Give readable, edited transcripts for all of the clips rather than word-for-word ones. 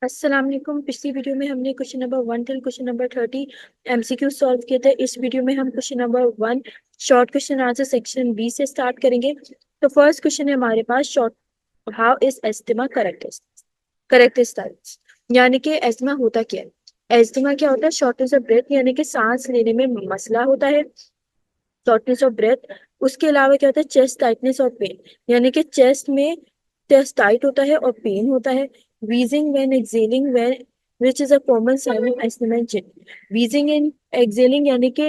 अस्सलाम वालेकुम। पिछली वीडियो में हमने question number 1 till question number 30 MCQ solve किए थे। इस वीडियो में हम question number 1 short question answer section B से स्टार्ट करेंगे। तो फर्स्ट क्वेश्चन है हमारे पास short, how is asthma characteristics, यानी कि एस्थमा होता क्या है। एस्थमा क्या होता है? शॉर्टनेस ऑफ ब्रेथ, यानी कि सांस लेने में मसला होता है, शॉर्टनेस ऑफ ब्रेथ। उसके अलावा क्या होता है? चेस्ट टाइटनेस और पेन, यानी कि चेस्ट टाइट होता है और पेन होता है। wheezing when exhaling when which is a common sign of asthma and chest. wheezing in exhaling यानी कि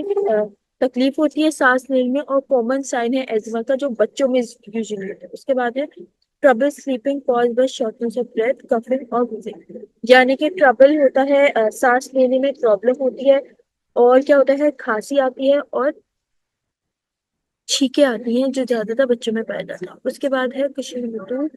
तकलीफ होती है सांस लेने में, और कॉमन साइन है एजमा का जो बच्चों में यूजुअली होता है। उसके बाद है trouble sleeping cause by shortness of breath, coughing और wheezing, यानी कि ट्रबल होता है, सांस लेने में प्रॉब्लम होती है, और क्या होता है? खांसी आती है और छींके आती हैं, जो ज्यादातर बच्चों में पाया जाता है। उसके बाद है question number 2,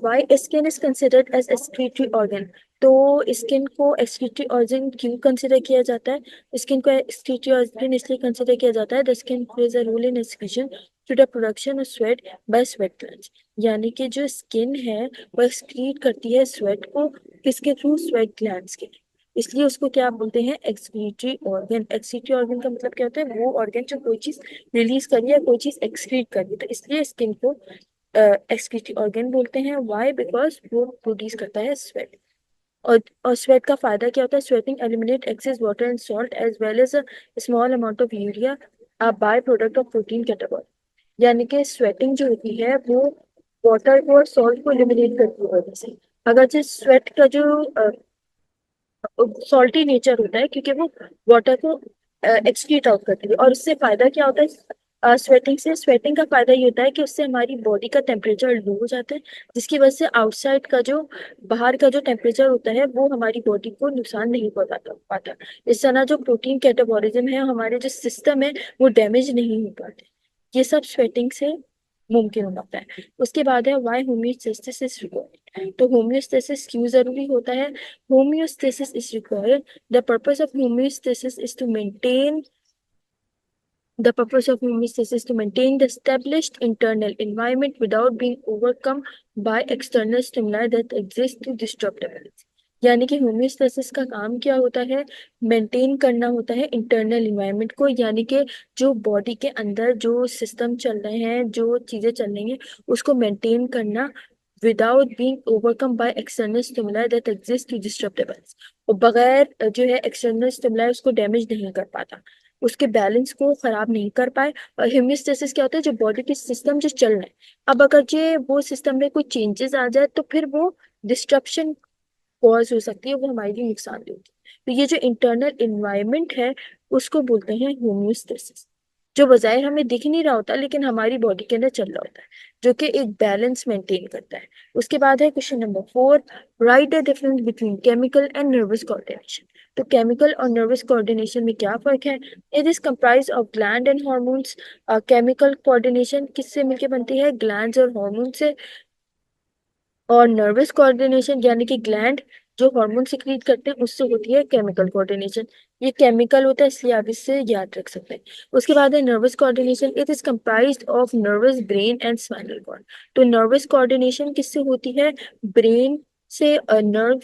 why skin is considered as excretory organ. तो स्किन को एक्सक्रीटरी ऑर्गन क्यों कंसिडर किया जाता है? स्किन को एक्सक्रीटरी ऑर्गन इसलिए कंसिडर किया जाता है, the skin plays a role in excretion through the production of sweat by sweat glands, यानी कि जो स्किन है वो एक्सक्रीट करती है स्वेट को, किसके थ्रू? स्वेट ग्लैंड्स के, इसलिए उसको क्या बोलते हैं? Excretory organ. एक्सक्रीटरी ऑर्गन का मतलब क्या होता है? वो ऑर्गन जो कोई चीज रिलीज करी है, कोई चीज एक्सक्रीट करी, तो इसलिए स्किन को एक्सक्रीटरी ऑर्गन बोलते हैं। वाई? बिकॉज वो प्रोड्यूस करता है स्वेट। और स्वेट का फायदा क्या होता है? Sweating eliminate excess water and salt as well as a small amount of urea, a by product of protein catabolic, यानी कि स्वेटिंग जो होती है वो वाटर को और सॉल्ट को एलिमिनेट करती है वजह से। अगर जो स्वेट का जो सॉल्टी नेचर होता है, क्योंकि वो वाटर को एक्सक्रीट आउट करती है, और उससे फायदा क्या होता है? स्वेटिंग से, स्वेटिंग का फायदा ये होता है कि उससे हमारी बॉडी का टेम्परेचर लो हो जाता है, जिसकी वजह से आउटसाइड का जो, बाहर का जो टेम्परेचर होता है वो हमारी बॉडी को नुकसान नहीं पहुंचाता पाता। इस तरह जो प्रोटीन कैटाबॉलिज्म है, हमारे जो सिस्टम है, वो डैमेज नहीं हो पाते। ये सब स्वेटिंग से मुमकिन हो पाता है। उसके बाद है वाई होम्योस्टेसिस इज रिक्वायर्ड। तो होम्योस्टेसिस क्यों जरूरी होता है? Homeostasis is required. The purpose of homeostasis is to maintain the purpose of homeostasis is to maintain the established internal environment without being overcome by external stimuli that exist to disrupt the balance. यानी कि homeostasis का काम क्या होता है? Maintain करना होता है इंटरनल इन्वायरमेंट को, यानी कि जो बॉडी के अंदर जो सिस्टम चल रहे हैं, जो चीजें चल रही हैं, उसको मेंटेन करना without being overcome by external stimuli that exist to disturb the balance, और बगैर जो है एक्सटर्नल स्टिमुलाई उसको डैमेज नहीं कर पाता, उसके बैलेंस को खराब नहीं कर पाए। और हेमियोस्टेसिस क्या होता है? जो बॉडी के सिस्टम जो चल रहे हैं, अब अगर जो वो सिस्टम में कोई चेंजेस आ जाए तो फिर वो डिस्ट्रप्शन कॉज हो सकती है, वो हमारे लिए नुकसान होगी। तो ये जो इंटरनल इन्वायरमेंट है उसको बोलते हैं होम्योस्टेसिस, जो बजाय हमें दिख नहीं रहा होता लेकिन हमारी बॉडी के अंदर चल रहा होता है, जो कि एक बैलेंस मेंटेन करता है। उसके बाद है question number 4, right the difference between chemical and nervous coordination. तो केमिकल और नर्वस कोऑर्डिनेशन में क्या फर्क है? It is comprise of gland and hormones. Chemical coordination किससे मिलकर बनती है? ग्लैंड्स और हॉर्मोन से। और नर्वस कोऑर्डिनेशन यानी कि ग्लैंड जो हार्मोन सिक्रीट करते हैं उससे होती है केमिकल कोऑर्डिनेशन। ये केमिकल होता है इसलिए आप इससे याद रख सकते हैं। उसके बाद है nervous coordination, it is comprised of nervous brain and spinal cord. तो नर्वस कोऑर्डिनेशन किससे होती है? ब्रेन से, नर्व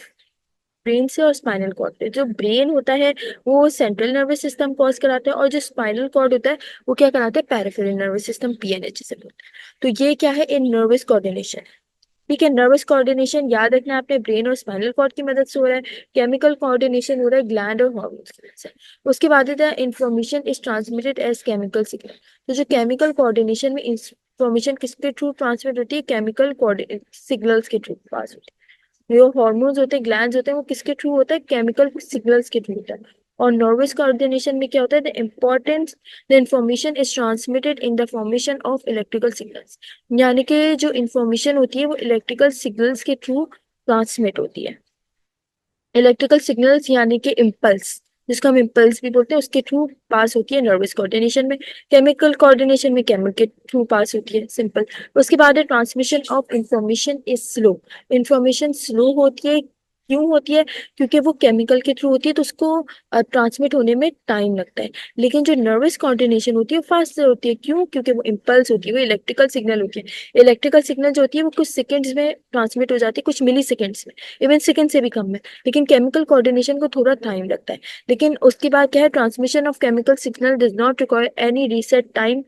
ब्रेन से और स्पाइनल कॉर्ड से। जो ब्रेन होता है वो सेंट्रल नर्वस सिस्टम कॉज कराता है, और जो स्पाइनल कॉर्ड होता है वो क्या कराता है? पैराफेरल नर्वस सिस्टम, पीएनएच से बोलते हैं। तो ये क्या है? इन नर्वस कोऑर्डिनेशन। ठीक है, नर्वस कोऑर्डिनेशन याद रखना आपने ब्रेन और स्पाइनल कॉर्ड की मदद से हो रहा है। केमिकल कोऑर्डिनेशन हो रहा है ग्लैंड और हार्मोन्स की मदद से। उसके बाद है information is transmitted as chemical signal. तो जो केमिकल कोऑर्डिनेशन में इंफॉर्मेशन किसके थ्रू ट्रांसमिट होती है? केमिकल सिग्नल्स के थ्रू पास होती है। जो हॉर्मोन्स होते हैं, ग्लैंड्स होते हैं, वो किसके थ्रू होता है? केमिकल सिग्नल्स के थ्रू होता है। और नर्वस कोऑर्डिनेशन में क्या होता है? The information is transmitted in the formation of electrical signals, यानी कि जो इंफॉर्मेशन होती है वो इलेक्ट्रिकल सिग्नल्स के थ्रू ट्रांसमिट होती है। इलेक्ट्रिकल सिग्नल्स यानी कि इम्पल्स, जिसको हम इम्पल्स भी बोलते हैं, उसके थ्रू पास होती है नर्वस कोऑर्डिनेशन में। केमिकल कोऑर्डिनेशन में केमिकल के थ्रू पास होती है, सिंपल। उसके बाद है transmission of information is slow. Information slow होती है क्यों होती है? क्योंकि वो केमिकल के थ्रू होती है तो उसको ट्रांसमिट होने में टाइम लगता है। लेकिन जो नर्वस कोऑर्डिनेशन होती है वो फास्ट से होती है। क्यों? क्योंकि वो इम्पल्स होती है, वो इलेक्ट्रिकल सिग्नल होती है। इलेक्ट्रिकल सिग्नल जो होती है वो कुछ सेकंड्स में ट्रांसमिट हो जाती है, कुछ मिली सेकंड्स में, इवन सेकंड से भी कम में। लेकिन केमिकल कोऑर्डिनेशन को थोड़ा टाइम लगता है। लेकिन उसके बाद क्या है, transmission of chemical signal does not require any reset time,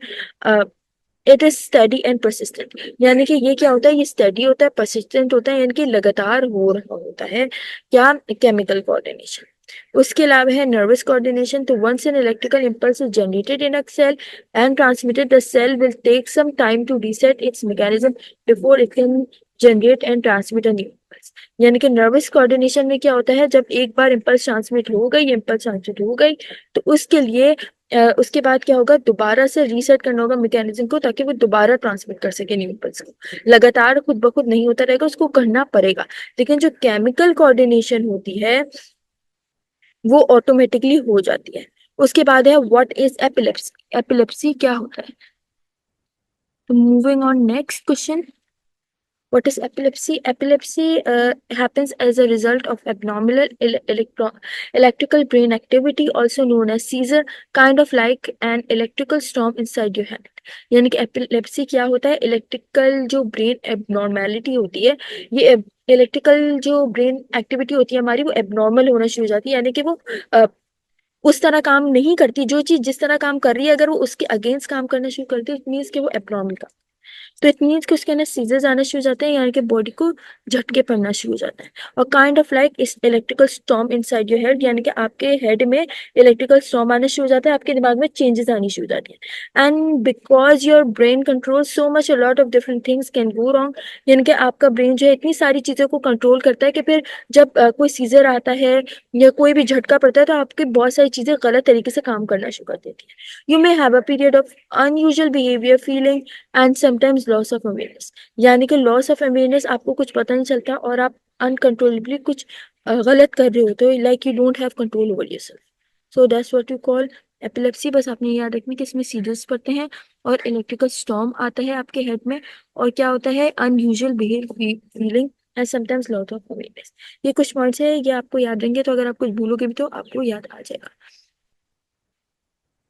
it is study and persistent. यानी कि ये क्या होता है, ये स्टडी होता है, परसिस्टेंट होता है, यानी कि लगातार हो रहा होता है क्या, केमिकल कोऑर्डिनेशन। उसके अलावा है नर्वस कोऑर्डिनेशन। तो once an electrical impulse is generated in a cell and transmitted, the cell will take some time to reset its mechanism before it can generate and transmit a new impulse. यानी कि nervous coordination में क्या होता है, जब एक बार impulse transmit हो गई, इम्पल्स ट्रांसमिट हो गई, तो उसके लिए उसके बाद क्या होगा, दोबारा से रीसेट करना होगा मैकेनिज्म को, ताकि वो दोबारा ट्रांसमिट कर सके न्यू इम्पल्स को। लगातार खुद ब खुद नहीं होता रहेगा, उसको करना पड़ेगा। लेकिन जो केमिकल कोऑर्डिनेशन होती है वो ऑटोमेटिकली हो जाती है। उसके बाद है व्हाट इज एपिलेप्सी। एपिलेप्सी क्या होता है? तो moving on next question, what is epilepsy? Epilepsy happens as a result of abnormal electrical brain activity, also known as seizure, kind of like an electrical storm inside your head. यानी कि epilepsy क्या होता है, electrical जो brain abnormality होती है, ये electrical जो ब्रेन एक्टिविटी होती है हमारी, वो एबनॉर्मल होना शुरू हो जाती है। यानी कि वो उस तरह काम नहीं करती, जो चीज जिस तरह काम कर रही है अगर वो उसके अगेंस्ट काम करना शुरू करती है, इट मीन्स कि वो एबनॉर्मल। तो इट मीन्स कि उसके अंदर सीजर्स आना शुरू हो जाते हैं, यानी कि बॉडी को झटके पड़ना शुरू हो जाता है। और काइंड ऑफ लाइक इस electrical storm inside your head, यानी कि आपके हेड में इलेक्ट्रिकल स्टॉर्म आना शुरू हो जाता है, आपके दिमाग में चेंजेस आनी शुरू हो जाती है। And because your brain control so much a lot of different things can go wrong. यानी कि आपका ब्रेन जो है इतनी सारी चीजों को कंट्रोल करता है कि फिर जब कोई सीजर आता है या कोई भी झटका पड़ता है तो आपकी बहुत सारी चीजें गलत तरीके से काम करना शुरू कर देती है। You may have a period of unusual behaviour, feeling and sometimes loss of awareness. यानी कि लॉस ऑफ अवेयरनेस, आपको कुछ पता नहीं चलता और आप अनकंट्रोलेबली कुछ गलत कर रहे होते हो, like you don't have control over yourself. So that's what you call epilepsy. बस आपने याद रखना कि इसमें सीजर्स पड़ते हैं और इलेक्ट्रिकल स्टॉर्म आता है आपके हेड में, और क्या होता है, unusual behave feeling and sometimes loss of awareness. ये कुछ पॉइंट्स है, ये आपको याद रहेंगे, तो अगर आप कुछ भूलोगे भी तो आपको याद आ जाएगा।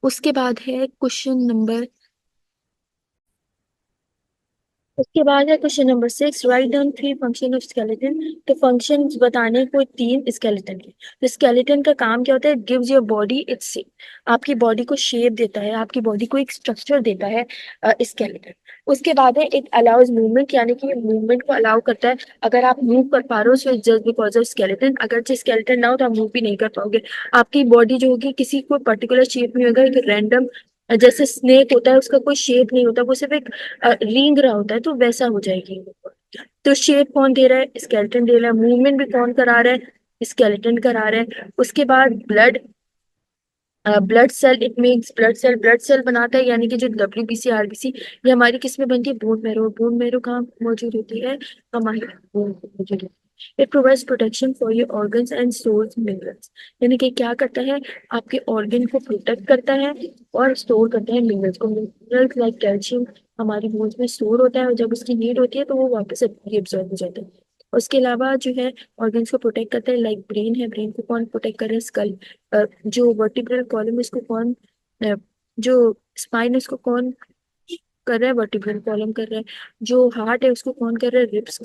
उसके बाद है क्वेश्चन नंबर, उसके बाद है question number 6, write down 3 function of skeleton. तो फंक्शन बताने को 3 स्केलेटन के। तो स्केलेटन का काम क्या होता है, gives your body its shape. आपकी बॉडी को शेप देता है, आपकी बॉडी को एक स्ट्रक्चर देता है स्केलेटन। उसके बाद है इट अलाउज मूवमेंट, यानी कि ये मूवमेंट को अलाउ करता है। अगर आप मूव कर पा रहे हो so just because of skeleton, अगर जो स्केलेटन ना हो तो आप मूव भी नहीं कर पाओगे। आपकी बॉडी जो होगी किसी को पर्टिकुलर शेप में होगा, एक रैंडम, जैसे स्नेक होता है उसका कोई शेप नहीं होता, वो सिर्फ एक रेंग रहा होता है, तो वैसा हो जाएगी। तो शेप कौन दे रहा है, स्केलेटन दे रहा है। मूवमेंट भी कौन करा रहा है, स्केलेटन करा रहा है। उसके बाद blood cell, it means blood cell बनाता है, यानी कि जो WBC RBC, ये हमारी किस में बनती है, बोन मैरो। बोन मैरो कहाँ मौजूद होती है, हमारी बोन में मौजूद होती है। It provides protection for your organs and stores minerals. यानी कि क्या करता है, आपके ऑर्गन को प्रोटेक्ट करता है और स्टोर करता है मिनरल्स को। मिनरल्स लाइक कैल्शियम हमारी बोन्स में स्टोर होता है, और जब उसकी नीड होती है तो वो वापस एब्जॉर्ब हो जाता है। उसके अलावा जो है ऑर्गन्स को प्रोटेक्ट करता है, लाइक ब्रेन है, ब्रेन को कौन प्रोटेक्ट कर रहा है, स्कल। जो वर्टिब्रल कॉलम इसको कौन, अ, जो स्पाइन है उसको कौन कर रहा है, वर्टिब्रल कॉलम कर रहा है। जो हार्ट है उसको कौन कर रहा है, रिब्स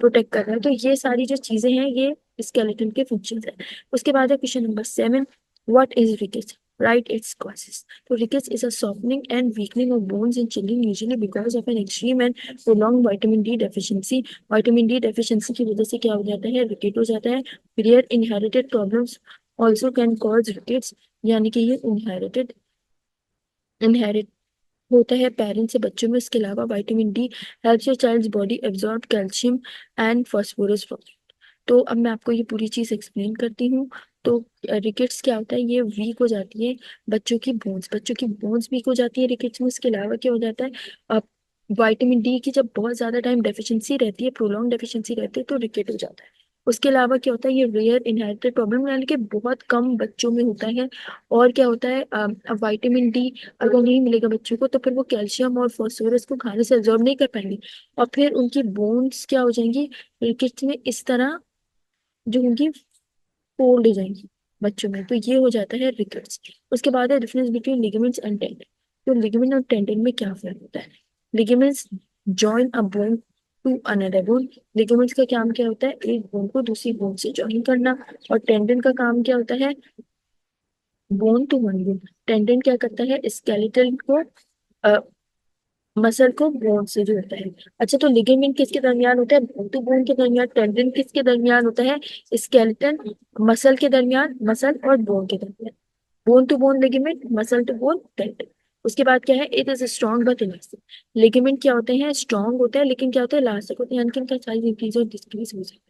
प्रोटेक्ट कर रहा है। तो ये सारी जो चीजें हैं ये स्केलेटन के फंक्शंस है। उसके बाद है question number 7, what is rickets, right its causes. तो rickets is a softening and weakening of bones in children, usually because of an extreme and prolonged vitamin D deficiency। Vitamin D deficiency की वजह से क्या हो जाता है, रिकेट हो जाता है। Rare inherited problems also can cause rickets, यानी कि ये इनहेरिट होता है पेरेंट्स से बच्चों में। इसके अलावा vitamin D helps your child's body absorb calcium and phosphorus from. तो अब मैं आपको ये पूरी चीज एक्सप्लेन करती हूँ। तो रिकेट्स क्या होता है, ये वीक हो जाती है बच्चों की बोन्स वीक हो जाती है रिकेट्स में। उसके अलावा क्या हो जाता है, विटामिन डी की जब बहुत ज्यादा टाइम डेफिशिएंसी रहती है, प्रोलॉन्ग डेफिशिएंसी रहती है, तो रिकेट हो जाता है। उसके अलावा क्या होता है, ये रेयर इनहेरिटेड प्रॉब्लम, यानी कि बहुत कम बच्चों में होता है। और क्या होता है, विटामिन डी अगर नहीं मिलेगा बच्चों को तो फिर वो कैल्शियम और फास्फोरस को खाने से एब्जॉर्ब नहीं कर पाएंगे, और फिर उनकी बोन्स क्या हो जाएंगी, रिकेट्स में इस तरह जो होंगी फोल्ड हो जाएंगी बच्चों में, तो ये हो जाता है रिकेट्स। उसके बाद है difference between ligaments and tendon. तो लिगामेंट और टेंडन में क्या फर्क होता है? Ligaments join a bone to another bone. Ligaments का काम क्या होता है? एक बोन को दूसरी बोन से जॉइन करना। और टेंडन का काम क्या होता है? Bone to one bone. Tendon क्या करता है? स्केलेटल को, मसल को बोन से जोड़ता है। अच्छा, तो लिगामेंट किसके दरमियान होता है? बोन टू बोन के दरमियान। टेंडन किसके दरमियान होता है? स्केलेटन मसल के दरमियान, मसल और बोन के दरमियान। Bone to bone ligament, muscle to bone tendon. उसके बाद क्या है? It is strong but elastic. Ligament क्या होते हैं? स्ट्रॉन्ग होते हैं लेकिन क्या होते हैं? इलास्टिक होते हैं, यानी कि इनका साइज इंक्रीज और डिक्रीज हो सकता है।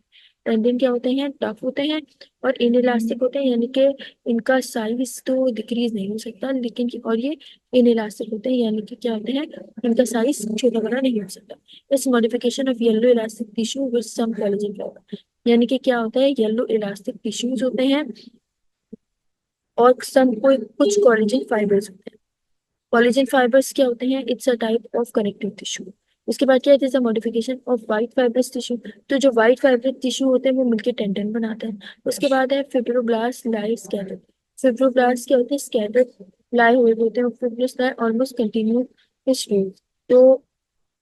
टेंडन क्या होते हैं? टफ होते हैं और इनइलास्टिक होते हैं, यानी कि इनका साइज तो डिक्रीज नहीं हो सकता, लेकिन और ये इनइलास्टिक होते हैं, यानी कि क्या होते हैं? इनका साइज छोटा बड़ा नहीं हो सकता। Is modification of yellow elastic tissue with some collagen fibre. यानी कि क्या होता है? येलो इलास्टिक टिश्यूज होते हैं और सम कोई कुछ कोलेजन फाइबर्स होते हैं। कोलेजन फाइबर्स क्या होते हैं? It's a type of connective tissue. उसके बाद क्या है? Modification of white fibrous tissue. तो जो वाइट फाइब्रस टिश्यू होते हैं वो मिलकर टेंडन बनाते हैं। उसके बाद है फिब्रोब्लास्ट लाई स्कैटर्ड। फिब्रोब्लास्ट क्या होते हैं? स्कैटर्ड लाई हुए होते हैं। फिब्रोब्लास्ट लाई ऑलमोस्ट कंटिन्यू स्ट्रीम। तो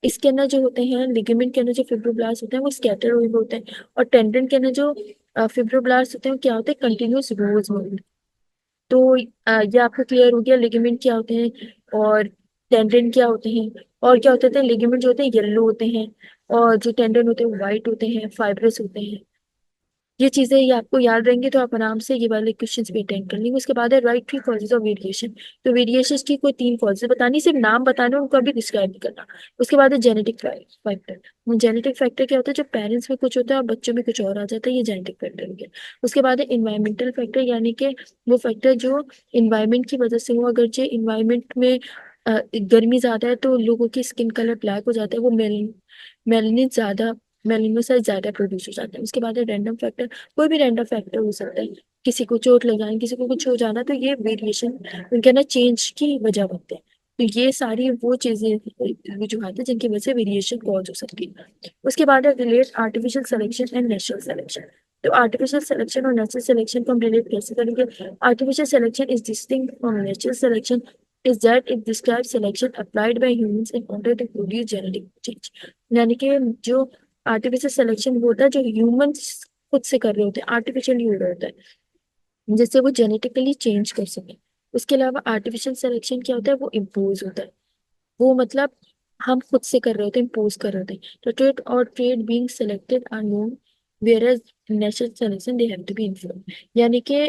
इसके अंदर जो होते हैं, लिगामेंट के अंदर जो फिब्रोब्लास्ट होते हैं वो स्कैटर हुए होते हैं, और टेंडन के अंदर जो फिब्रोब्लास्ट होते हैं वो क्या होते हैं? कंटिन्यूस रोज में। तो ये आपको क्लियर हो गया लिगामेंट क्या होते हैं और टेंडन क्या होते हैं। और क्या होते थे? लिगामेंट जो होते हैं येलो होते हैं, और जो टेंडन होते हैं व्हाइट होते हैं, फाइब्रस होते हैं। ये चीजें ये आपको याद रहेंगी तो आप आराम से ये वाले क्वेश्चंस भी अटेंड कर लेंगे। उसके बाद है right three causes of variation. तो वेरिएशन की कोई तीन कॉजेज बतानी, सिर्फ नाम बताने, उनको अभी डिस्क्राइब भी करना। उसके बाद है जेनेटिक फैक्टर। जेनेटिक फैक्टर क्या होता है? जो पेरेंट्स में कुछ होता है और बच्चों में कुछ और आ जाता है, ये जेनेटिक फैक्टर हो गया। उसके बाद है इन्वायरमेंटल फैक्टर, यानी कि वो फैक्टर जो इन्वायरमेंट की वजह से हो। अगर जो इन्वायरमेंट में गर्मी ज्यादा है तो लोगों की स्किन कलर ब्लैक हो जाता है, वो मेलनिन ज्यादा, मेलानोसाइट ज्यादा प्रोड्यूस हो जाता है। उसके बाद है रैंडम फैक्टर। कोई भी रैंडम फैक्टर हो सकता है, किसी को चोट लग जाए, किसी को कुछ हो जाना, तो ये वेरिएशन उनके ना चेंज की वजह बनते हैं। तो ये सारी वो चीजें वजूहत है जिनकी वजह से वेरिएशन कॉज हो सकती है। उसके बाद है relate artificial selection and natural selection. तो आर्टिफिशियल सिलेक्शन और नेचुरल सिलेक्शन को हम रिलेट कैसे करेंगे? Artificial selection is distinct from natural selection is that it describes selection applied by humans in order to produce genetic change। यानी कि जो artificial selection वो होता है जो ह्यूमंस खुद से कर रहे होते हैं, आर्टिफिशियली हो रहा होता है, जिससे वो जेनेटिकली चेंज कर सके। उसके अलावा आर्टिफिशियल सिलेक्शन क्या होता है? वो इम्पोज होता है। वो मतलब हम खुद से कर रहे होते हैं, इम्पोज कर रहे होते हैं। तो ट्रेड और trait being selected are known, where natural selection they have to be inform. यानी कि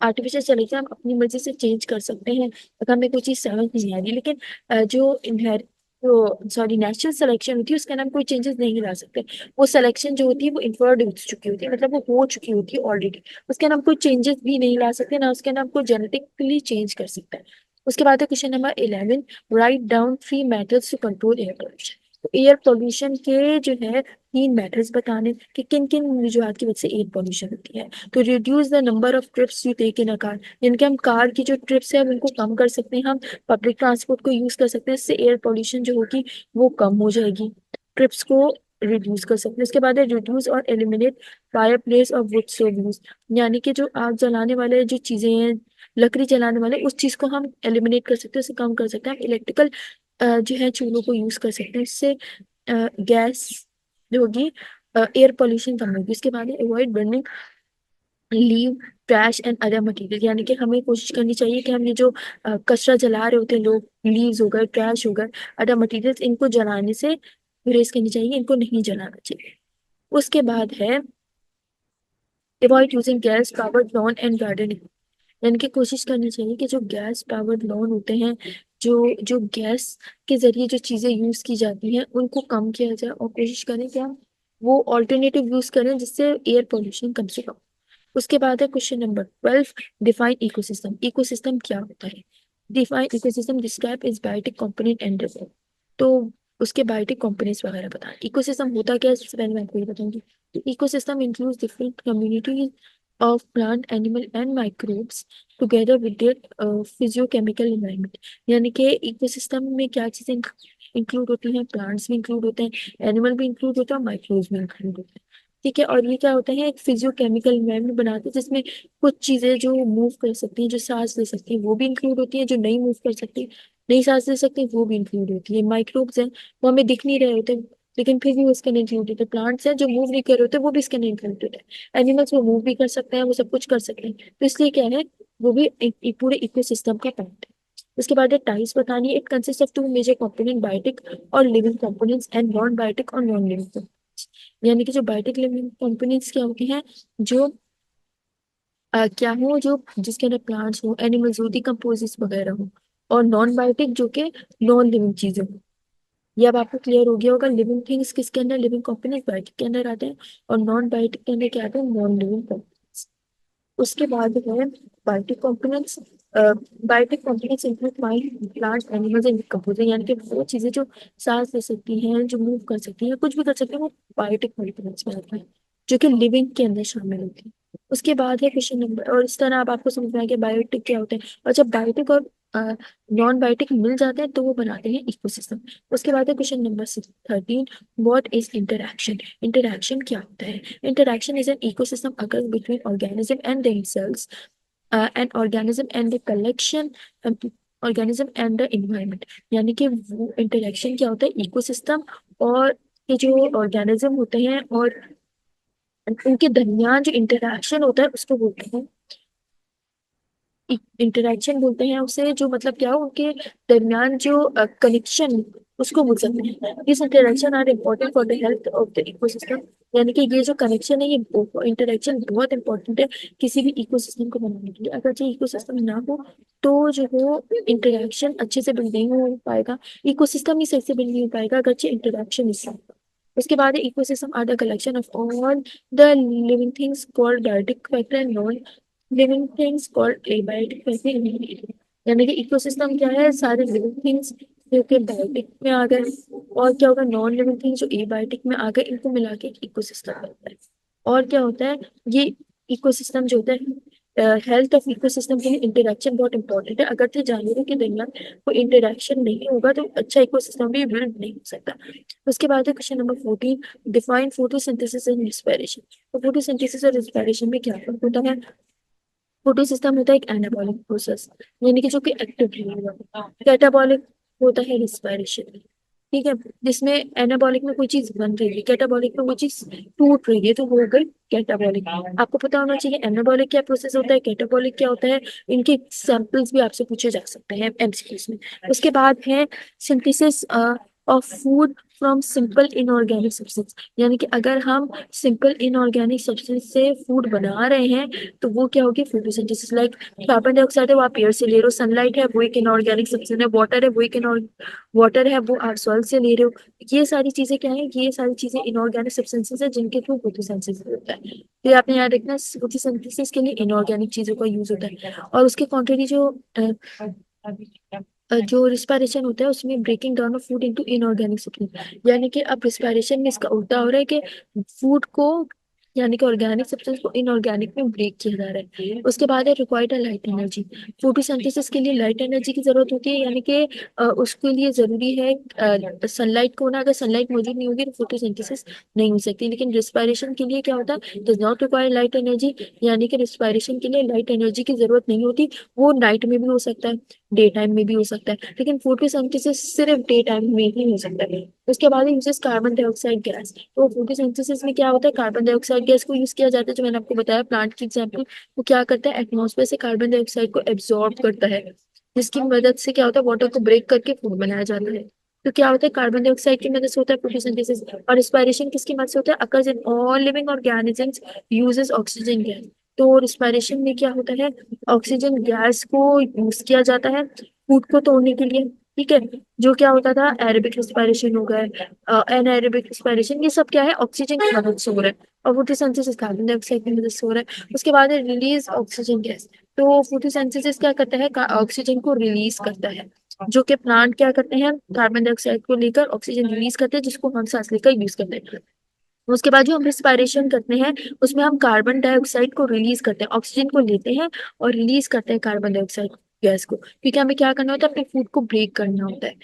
आर्टिफिशियल सिलेक्शन हम अपनी मर्जी से चेंज कर सकते हैं अगर हमें कोई चीज समझ नहीं आ रही, लेकिन जो इनहेर तो सॉरी नेचुरल सिलेक्शन होती है उसके अंदर हम कोई चेंजेस नहीं ला सकते। वो सिलेक्शन जो होती है वो इन्फर्ड हो चुकी होती है, मतलब वो हो चुकी होती है ऑलरेडी। उसके अंदर हम कोई चेंजेस भी नहीं ला सकते, ना उसके अंदर हम कोई जेनेटिकली चेंज कर सकते हैं। उसके बाद है question number 11। Write down three methods to control air pollution. तो एयर पोल्यूशन के जो है तीन मेथड्स बताने कि किन किन वजूहत की वजह से एयर पोल्यूशन होती है। तो reduce the number of trips you take in a car. यानी कि हम कार की जो ट्रिप्स है उनको कम कर सकते हैं, हम पब्लिक ट्रांसपोर्ट को यूज कर सकते हैं, इससे एयर पोल्यूशन जो होगी वो कम हो जाएगी। ट्रिप्स को रिड्यूस कर सकते हैं। उसके बाद है रिड्यूस और एलिमिनेट फायर प्लेस और वुड स्टोव यूज। यानी कि जो आग जलाने वाले जो चीजें हैं, लकड़ी जलाने वाले, उस चीज को हम एलिमिनेट कर सकते हैं, उसे कम कर सकते हैं। हम इलेक्ट्रिकल जो है चूल्हों को यूज कर सकते हैं, इससे गैस जो होगी, एयर पोल्यूशन कम होगी। उसके बाद avoid burning leave trash and other material. यानी कि हमें कोशिश करनी चाहिए कि हम ये जो कचरा जला रहे होते हैं लोग, लीव्स हो गए, ट्रैश हो गए, अदर मटेरियल्स, इनको जलाने से गुरेज करनी चाहिए, इनको नहीं जलाना चाहिए। उसके बाद है avoid using gas powered lawn and gardening. यानी कि कोशिश करनी चाहिए कि जो गैस पावर्ड लॉन होते हैं, जो जो गैस के जरिए जो चीजें यूज की जाती हैं उनको कम किया जाए, और कोशिश करें कि हम वो ऑल्टरनेटिव यूज करें जिससे एयर पोल्यूशन कम से कम। उसके बाद है question number 12। Define ecosystem. Ecosystem क्या होता है? Define ecosystem describe is biotic component and result. तो उसके बायोटिक कंपोनेंट्स वगैरह बताएं। इकोसिस्टम होता क्या है सबसे पहले मैं आपको ये बताऊंगी। Ecosystem includes different communities of plant, animal and microbes together with their physiochemical environment। यानी कि इकोसिस्टम में क्या चीजें इंक्लूड होती हैं? प्लांट्स भी इंक्लूड होते हैं, एनिमल भी इंक्लूड होता है, माइक्रोब्स भी इंक्लूड होते हैं। ठीक है। और ये क्या होता है, एक फिजियोकेमिकल एनवायरनमेंट बनाते हैं जिसमें कुछ चीजें जो मूव कर सकती हैं, जो सांस ले सकती हैं, वो भी इंक्लूड होती हैं, जो नहीं मूव कर सकती, नहीं सांस ले सकती, वो भी इंक्लूड होती है। माइक्रोब्स हैं, वो हमें दिख नहीं रहे होते, लेकिन फिर भी वो इसके अंदर इंक्लूड होते हैं। प्लांट्स हैं जो मूव नहीं कर रहे होते, वो भी इसके अंदर इंक्लूड होते हैं। एनिमल्स वो मूव भी कर सकते हैं, वो सब कुछ कर सकते हैं, तो इसलिए क्या है, वो भी एक पूरे इकोसिस्टम का पार्ट है। उसके बाद है टाइप्स बतानी है। It consist of two major component, biotic और living components, and non biotic और नॉन लिविंग। यानी कि जो बायोटिक लिविंग कंपोनेंट्स क्या होती हैं, जो क्या हो, जो जिसके अंदर प्लांट्स हो, एनिमल्स हो, डिकम्पोजिस वगैरह हो। और नॉन बायोटिक जो कि नॉन लिविंग चीजें हो। ये अब आपको क्लियर हो गया होगा। लिविंग थिंग्स किसके अंदर, लिविंग कंपोनेंट्स बायोटिक के अंदर आते हैं, और नॉन बायोटिक के अंदर क्या आते हैं, नॉन लिविंग कंपोनेंट्स। उसके बाद है biotic components. Biotic components include mind, plants, animals and decomposer, यानी कि वो चीजें जो सांस ले सकती हैं, जो मूव कर सकती हैं, कुछ भी कर सकती हैं, वो बायोटिक कंपोनेंट्स में आती हैं, जो कि लिविंग के अंदर शामिल होती है। उसके बाद है क्वेश्चन नंबर, और इस तरह अब आपको समझ में आ गया बायोटिक क्या होता है। और जब बायोटिक और नॉन बायोटिक मिल जाते हैं तो वो बनाते हैं इकोसिस्टम। उसके बाद है question number 13। What is interaction? Interaction क्या होता है? Interaction is an ecosystem occur between organism and themselves, an organism and the collection, organism and the environment। यानी कि वो इंटरेक्शन क्या होता है, इकोसिस्टम और ये जो ऑर्गेनिज्म होते हैं और उनके दरमियान जो इंटरेक्शन होता है उसको बोलते हैं इंटरेक्शन बोलते हैं उसे। जो मतलब क्या हो, उनके दरमियान जो कनेक्शन, उसको बोल सकते हैं। This interaction are important for the health of the ecosystem. यानी कि ये जो कनेक्शन है, ये इंटरेक्शन बहुत इंपॉर्टेंट है किसी भी इकोसिस्टम को बनाने के लिए। अगर ये इकोसिस्टम ना हो तो जो वो इंटरेक्शन अच्छे से बिल्ड नहीं हो पाएगा, इकोसिस्टम ही सही से बिल्ड नहीं हो पाएगा अगर ये इंटरेक्शन इससे। उसके बाद ecosystem are the collection of all the living things called biotic factor and non living things called abiotic factor. यानी कि इकोसिस्टम क्या है, सारे लिविंग थिंग्स जो कि बायोटिक में आ गए, और क्या होगा, नॉन लिविंग थिंग्स जो एबायोटिक में आ गए, इनको मिला के इकोसिस्टम बनता है। और क्या होता है ये इकोसिस्टम जो होता है, हेल्थ ऑफ इकोसिस्टम के लिए इंटरेक्शन बहुत इंपॉर्टेंट है। अगर तो जानवरों के दरमियान कोई इंटरेक्शन नहीं होगा तो अच्छा इकोसिस्टम भी बिल्ड नहीं हो सकता। उसके बाद है question number 14। Define photosynthesis and respiration. तो फोटोसिंथेसिस और रिस्पिरेशन में क्या फर्क होता है? फोटो सिस्टम होता है एक एनाबॉलिक प्रोसेस, यानी कि जो कि एक्टिव होगा। कैटाबॉलिक होता है रिस्पायरेशन, ठीक है, जिसमें एनाबॉलिक में कोई चीज बन रही है, कैटाबॉलिक में कोई चीज टूट रही है, तो वो हो गई कैटाबॉलिक। आपको पता होना चाहिए एनाबॉलिक क्या प्रोसेस होता है, कैटाबॉलिक क्या होता है। इनके सैंपल्स भी आपसे पूछे जा सकते हैं एमसीक्यूज में। उसके बाद है synthesis of food from simple inorganic substance. यानी कि अगर हम सिंपल इनऑर्गेनिक सब्सटेंस से फूड बना रहे हैं तो वो क्या होगी, फोटोसिंथेसिस। लाइक कार्बन डाइऑक्साइड है वो आप एयर से ले रहे हो, सनलाइट है वो एक इनऑर्गेनिक सब्सटेंस है, वाटर है वो एक वाटर है वो आप सॉइल से ले रहे हो। ये सारी चीजें क्या है, ये सारी चीजें इनऑर्गेनिक सब्सटेंसेस है जिनके थ्रू फोटोसिंथेसिस होता है। तो ये आपने याद रखना, फोटोसिंथेसिस के लिए इनऑर्गेनिक चीजों का यूज होता है। और उसके कॉन्ट्रेरी जो रिस्पायरेशन होता है उसमें breaking down of food into inorganic substance. यानी कि अब रिस्पायरेशन में इसका उल्टा हो रहा है कि फूड को, यानी कि ऑर्गेनिक सब्सटेंस को इनऑर्गेनिक में ब्रेक किया जा रहा है। उसके बाद है रिक्वायर्ड लाइट एनर्जी। फोटोसिंथेसिस के लिए लाइट एनर्जी की जरूरत होती है, यानी कि उसके लिए जरूरी है सनलाइट को ना। अगर सनलाइट मौजूद नहीं होगी तो फोटोसिंथेसिस नहीं हो सकती। लेकिन रिस्पायरेशन के लिए क्या होता है, does not require light energy. यानी कि रिस्पायरेशन के लिए लाइट एनर्जी की जरूरत नहीं होती। वो नाइट में भी हो सकता है, डे टाइम में भी हो सकता है, लेकिन फोटोसिंथेसिस सिर्फ डे टाइम में ही हो सकता है। उसके बाद यूजेस कार्बन डाइऑक्साइड गैस। तो फोटोसिंथेसिस में क्या होता है, कार्बन डाइऑक्साइड गैस को यूज किया जाता है। जो मैंने आपको बताया प्लांट की एग्जांपल, वो क्या करता है, एटमॉस्फेयर से कार्बन डाइऑक्साइड को एब्जॉर्ब करता है, जिसकी मदद से क्या होता है, वाटर को ब्रेक करके फूड बनाया जाता है। तो क्या होता है, कार्बन डाइऑक्साइड की मदद से होता है फोटोसिंथेसिस। और रिस्पायरेशन किसकी मदद से होता है, occurs in all living organisms uses oxygen gas. तो रिस्पायरेशन में क्या होता है, ऑक्सीजन गैस को यूज किया जाता है फूड को तोड़ने के लिए, ठीक है। जो क्या होता था, एरोबिक रिस्पायरेशन हो गया, एनएरोबिक रिस्पायरेशन, ये सब क्या है, ऑक्सीजन की मदद से हो रहा है। और फोटोसिंथेसिस कार्बन डाइऑक्साइड की मदद से हो रहा है। उसके बाद है रिलीज ऑक्सीजन गैस। तो फोटोसिंथेसिस क्या करता है, ऑक्सीजन को रिलीज करता है। जो कि प्लांट क्या करते हैं, कार्बन डाइऑक्साइड को लेकर ऑक्सीजन रिलीज करते हैं, जिसको हम सांस लेकर यूज करते हैं। उसके बाद जो हम रिस्पायरेशन करते हैं उसमें हम कार्बन डाइऑक्साइड को रिलीज करते हैं, ऑक्सीजन को लेते हैं और रिलीज करते हैं कार्बन डाइऑक्साइड गैस को, क्योंकि हमें क्या करना होता है, अपने फूड को ब्रेक करना होता है।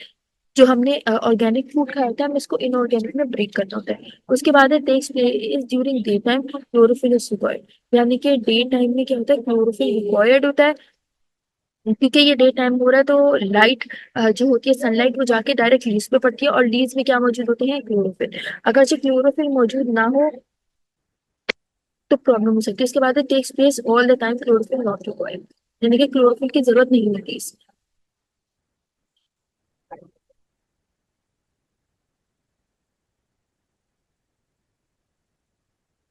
जो हमने ऑर्गेनिक फूड खाया होता है हमें इसको इनऑर्गेनिक में ब्रेक करना होता है। उसके बाद है takes place during day time chlorophyll is required, यानी कि डे टाइम में क्या होता है क्लोरोफिल रिक्वायर्ड होता है, क्योंकि ये डे टाइम हो रहा है तो लाइट जो होती है सनलाइट वो जाके डायरेक्ट लीज पे पड़ती है और लीज में क्या मौजूद होते हैं क्लोरोफिल। अगर जो क्लोरोफिल मौजूद ना हो तो प्रॉब्लम हो सकती है। इसके बाद takes place all the time chlorophyll not required, यानी कि क्लोरोफिल की जरूरत नहीं होती इसमें।